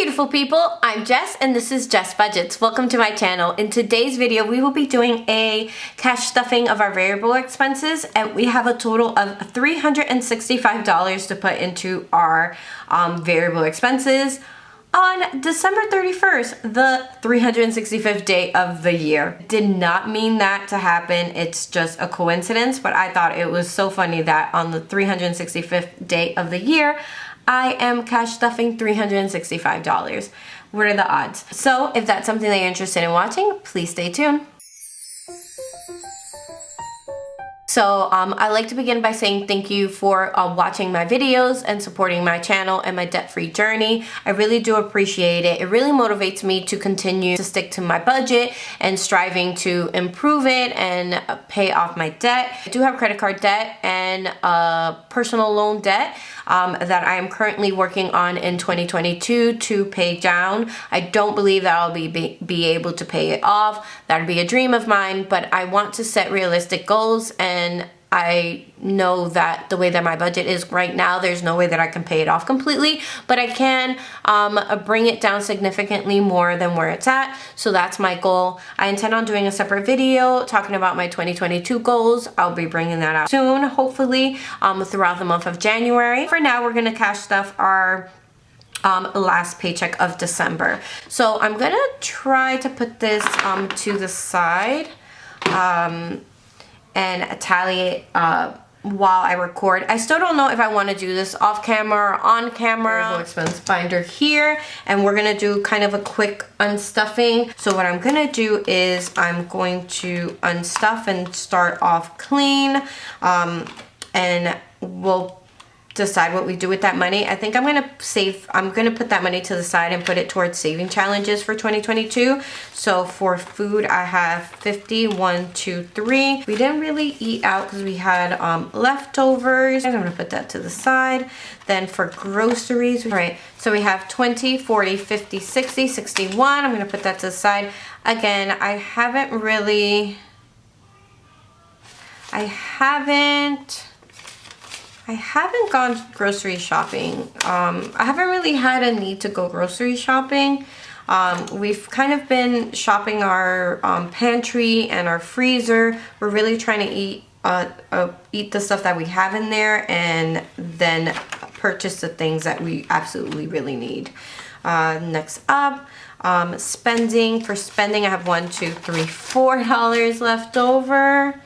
beautiful people, I'm Jess and this is Jess Budgets. Welcome to my channel. In today's video we will be doing a cash stuffing of our variable expenses, and we have a total of $365 to put into our variable expenses on December 31st, the 365th day of the year. Did not mean that to happen, it's just a coincidence, but I thought it was so funny that on the 365th day of the year I am cash stuffing $365. What are the odds? So if that's something that you're interested in watching, please stay tuned. So I'd like to begin by saying thank you for watching my videos and supporting my channel and my debt-free journey. I really do appreciate it. It really motivates me to continue to stick to my budget and striving to improve it and pay off my debt. I do have credit card debt and personal loan debt that I am currently working on in 2022 to pay down. I don't believe that I'll be able to pay it off. That'd be a dream of mine, but I want to set realistic goals, and I know that the way that my budget is right now, there's no way that I can pay it off completely, but I can bring it down significantly more than where it's at. So that's my goal. I intend on doing a separate video talking about my 2022 goals. I'll be bringing that out soon, hopefully throughout the month of January. For now, we're gonna cash stuff our last paycheck of December. So I'm gonna try to put this to the side and tally it while I record. I still don't know if I want to do this off camera or on camera. Variable expense binder here, and we're gonna do kind of a quick unstuffing. So what I'm gonna do is I'm going to unstuff and start off clean, and we'll decide what we do with that money. I think I'm gonna put that money to the side and put it towards saving challenges for 2022. So for food, I have 50, 1, 2, 3. We didn't really eat out because we had leftovers. I'm gonna put that to the side. Then for groceries, all right, so we have 20, 40, 50, 60, 61. I'm gonna put that to the side. Again, I haven't gone grocery shopping. I haven't really had a need to go grocery shopping. We've kind of been shopping our pantry and our freezer. We're really trying to eat the stuff that we have in there and then purchase the things that we absolutely really need. Next up, spending. For spending, I have $1, $2, $3, $4 left over.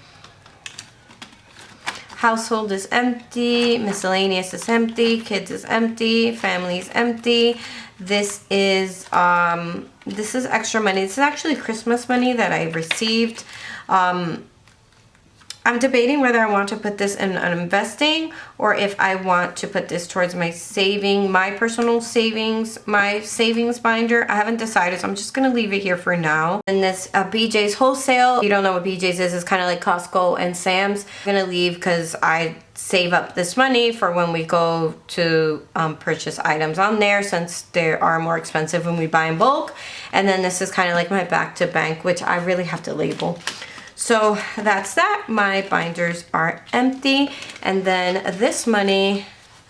Household is empty, miscellaneous is empty, kids is empty, family is empty. This is extra money. This is actually Christmas money that I received. I'm debating whether I want to put this in an investing or if I want to put this towards my personal savings, my savings binder. I haven't decided, so I'm just gonna leave it here for now. And this BJ's wholesale, if you don't know what BJ's is, it's kind of like Costco and Sam's. I'm gonna leave because I save up this money for when we go to purchase items on there, since they are more expensive when we buy in bulk. And then this is kind of like my back to bank, which I really have to label. So that's that. My binders are empty. And then this money,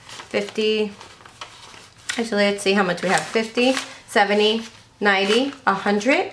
50, actually let's see how much we have. 50, 70, 90, 100,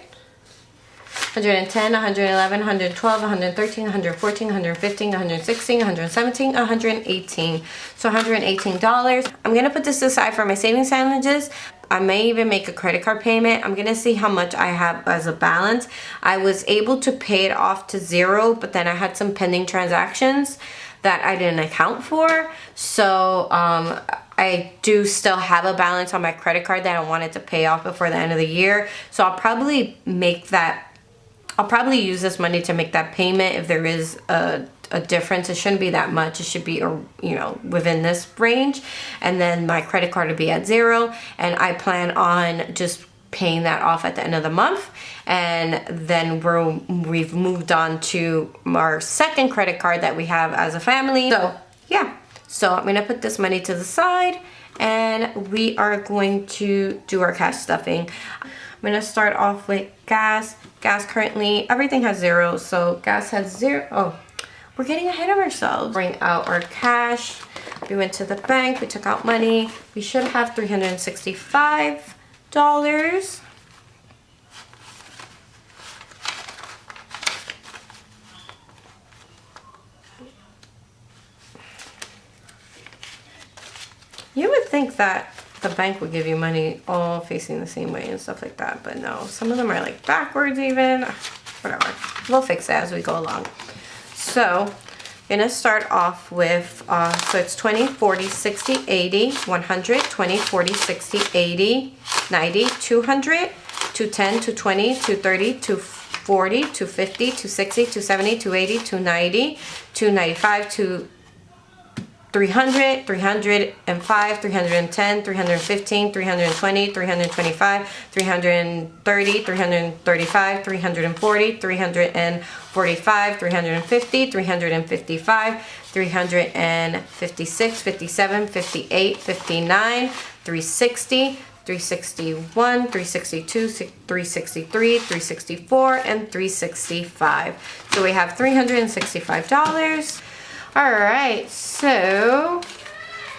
110, 111, 112, 113, 114, 115, 116, 117, 118. So $118. I'm gonna put this aside for my savings challenges. I may even make a credit card payment. I'm gonna see how much I have as a balance. I was able to pay it off to 0, but then I had some pending transactions that I didn't account for. So I do still have a balance on my credit card that I wanted to pay off before the end of the year. So I'll probably use this money to make that payment if there is a difference. It shouldn't be that much. It should be, within this range. And then my credit card will be at 0. And I plan on just paying that off at the end of the month. And then we've moved on to our second credit card that we have as a family. So yeah. So I'm gonna put this money to the side and we are going to do our cash stuffing. I'm gonna start off with gas. Gas currently, everything has 0. So gas has 0. Oh, we're getting ahead of ourselves. Bring out our cash. We went to the bank, we took out money. We should have $365 You would think that the bank would give you money all facing the same way and stuff like that, but no, some of them are like backwards even. Whatever, we'll fix it as we go along. So I'm gonna start off with, so it's 20, 40, 60, 80, 100, 20, 40, 60, 80, 90, 200, 210, 220, 230, 240, 250, 260, 270, 280, 290, 295, 300, 305, 310, 315, 320, 325, 330, 335, 340, 345, 350, 355, 356, 57, 58, 59, 360, 361, 362, 363, 364, and 365. So we have $365. All right, so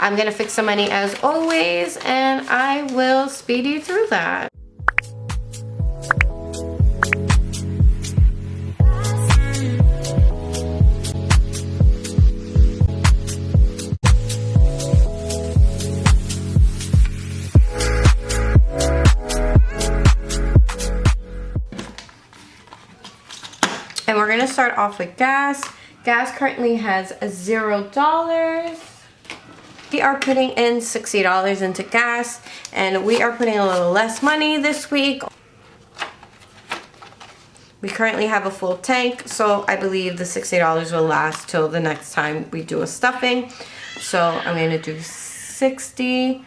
I'm gonna fix some money as always, and I will speed you through that. And we're gonna start off with gas. Gas currently has $0. We are putting in $60 into gas, and we are putting a little less money this week. We currently have a full tank, so I believe the $60 will last till the next time we do a stuffing. So I'm going to do 60,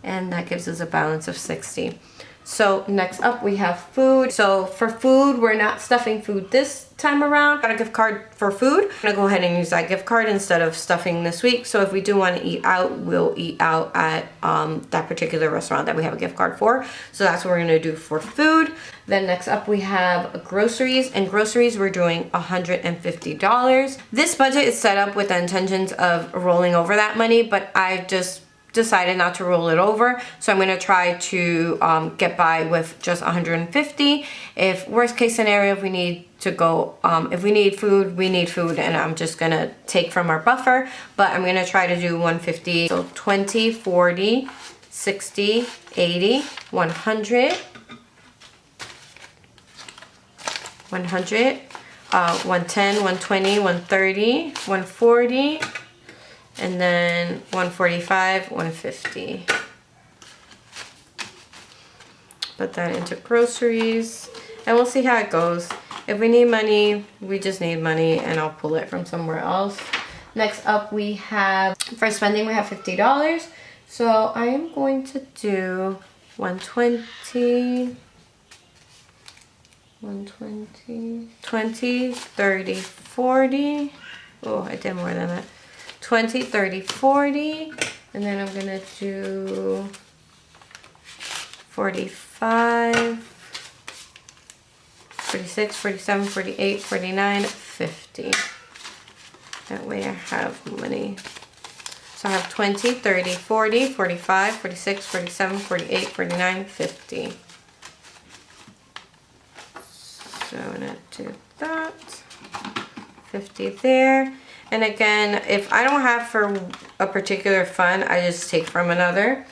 and that gives us a balance of 60. So next up we have food. So for food, we're not stuffing food this time around. Got a gift card for food. I'm gonna go ahead and use that gift card instead of stuffing this week. So if we do want to eat out, we'll eat out at that particular restaurant that we have a gift card for. So that's what we're gonna do for food. Then next up we have groceries, and groceries we're doing $150. This budget is set up with the intentions of rolling over that money, but I just decided not to roll it over, so I'm going to try to get by with just 150. If worst case scenario, if we need to go, if we need food, we need food, and I'm just going to take from our buffer, but I'm going to try to do 150. So 20, 40, 60, 80, 100, 100, 110, 120, 130, 140, and then 145, 150. Put that into groceries, and we'll see how it goes. If we need money, we just need money, and I'll pull it from somewhere else. Next up, we have, for spending, we have $50. So I am going to do 120, 120, 20, 30, 40. Oh, I did more than that. 20, 30, 40, and then I'm gonna do 45, 46, 47, 48, 49, 50. That way I have money. So I have 20, 30, 40, 45, 46, 47, 48, 49, 50. So I'm gonna do that. 50 there. And again, if I don't have for a particular fund, I just take from another.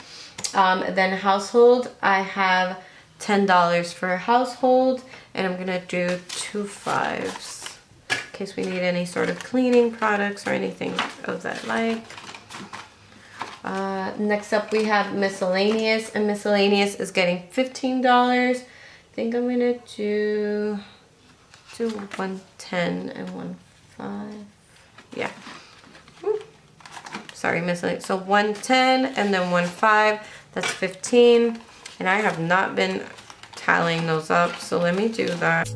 Then household, I have $10 for household, and I'm gonna do 2 5s in case we need any sort of cleaning products or anything of that like. Next up we have miscellaneous, and miscellaneous is getting $15. I think I'm gonna do 110 and 15. Yeah. Sorry, miscellaneous. So 110 and then 15. That's 15. And I have not been tallying those up, so let me do that.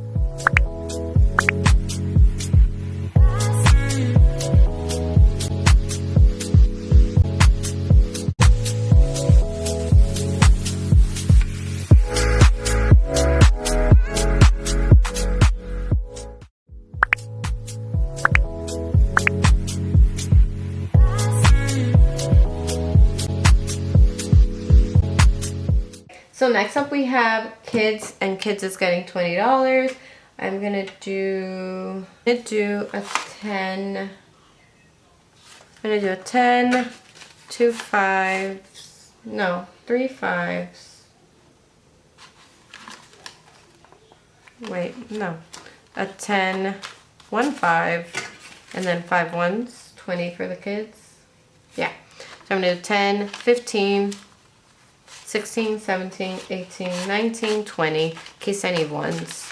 So next up we have kids, and kids is getting $20. I'm gonna do a 10. I'm gonna do a 10, 2 5s, no, 3 5s. Wait, no. A 10, 1 5, and then 5 ones, 20 for the kids. Yeah. So I'm gonna do 10, 15, 16, 17, 18, 19, 20, in case I need ones.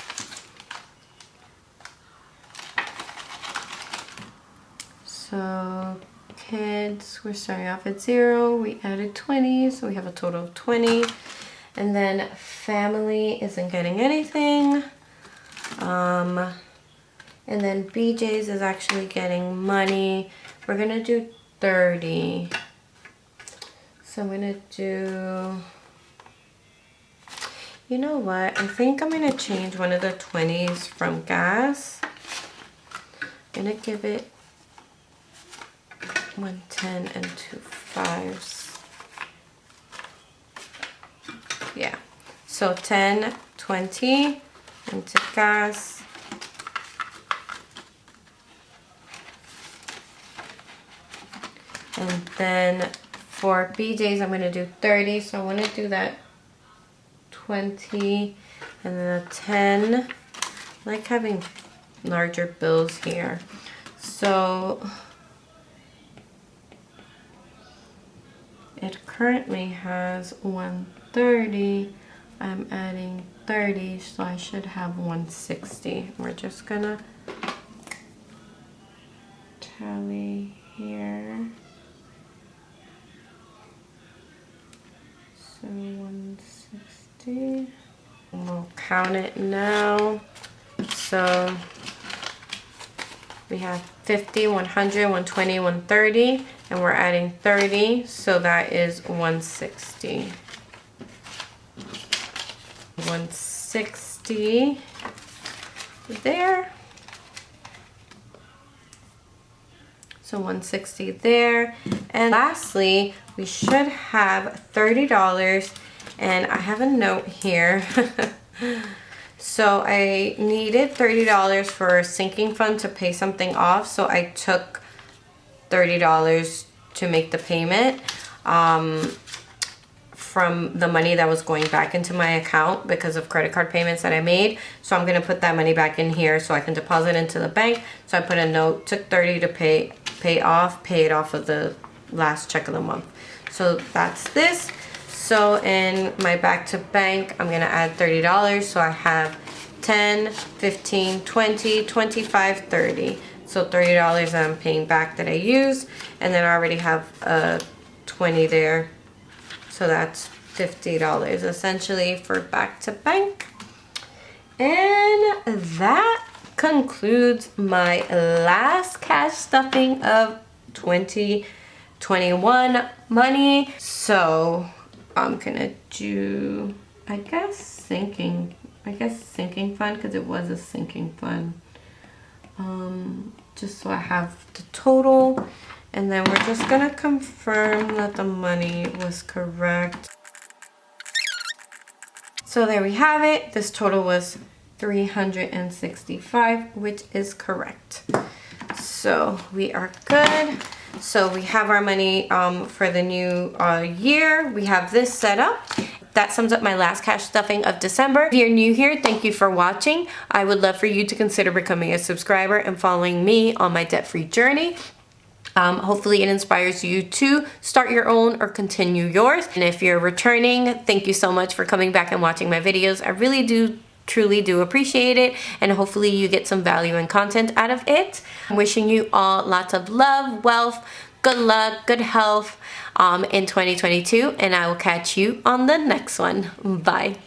So kids, we're starting off at 0. We added 20, so we have a total of 20. And then family isn't getting anything. And then BJ's is actually getting money. We're gonna do 30. So I'm gonna do, you know what? I think I'm gonna change one of the 20s from gas. I'm gonna give it 1 10 and 2 5s. Yeah. So 10, 20 into gas. And then for BJ's, I'm going to do 30. So I want to do that 20 and then a 10. I like having larger bills here. So it currently has 130. I'm adding 30, so I should have 160. We're just gonna tally here. So 160. We'll count it now. So we have 50, 100, 120, 130, and we're adding 30, so that is 160. 160 there. So 160 there. And lastly, we should have $30, and I have a note here. So I needed $30 for a sinking fund to pay something off, so I took $30 to make the payment from the money that was going back into my account because of credit card payments that I made. So I'm gonna put that money back in here so I can deposit into the bank. So I put a note, took 30 to pay it off of the last check of the month. So that's this. So in my back to bank, I'm gonna add $30. So I have 10, 15, 20, 25, 30. So $30 that I'm paying back that I used. And then I already have 20 there. So that's $50 essentially for back to bank. And that concludes my last cash stuffing of 2021 money. So I'm gonna do, I guess sinking fund, because it was a sinking fund. Just so I have the total, and then we're just gonna confirm that the money was correct. So there we have it. This total was 365, which is correct. So we are good. So we have our money for the new year. We have this set up. That sums up my last cash stuffing of December. If you're new here, thank you for watching. I would love for you to consider becoming a subscriber and following me on my debt-free journey. Hopefully it inspires you to start your own or continue yours. And if you're returning, thank you so much for coming back and watching my videos. I really do truly do appreciate it, and hopefully you get some value and content out of it. I'm wishing you all lots of love, wealth, good luck, good health in 2022, and I will catch you on the next one. Bye.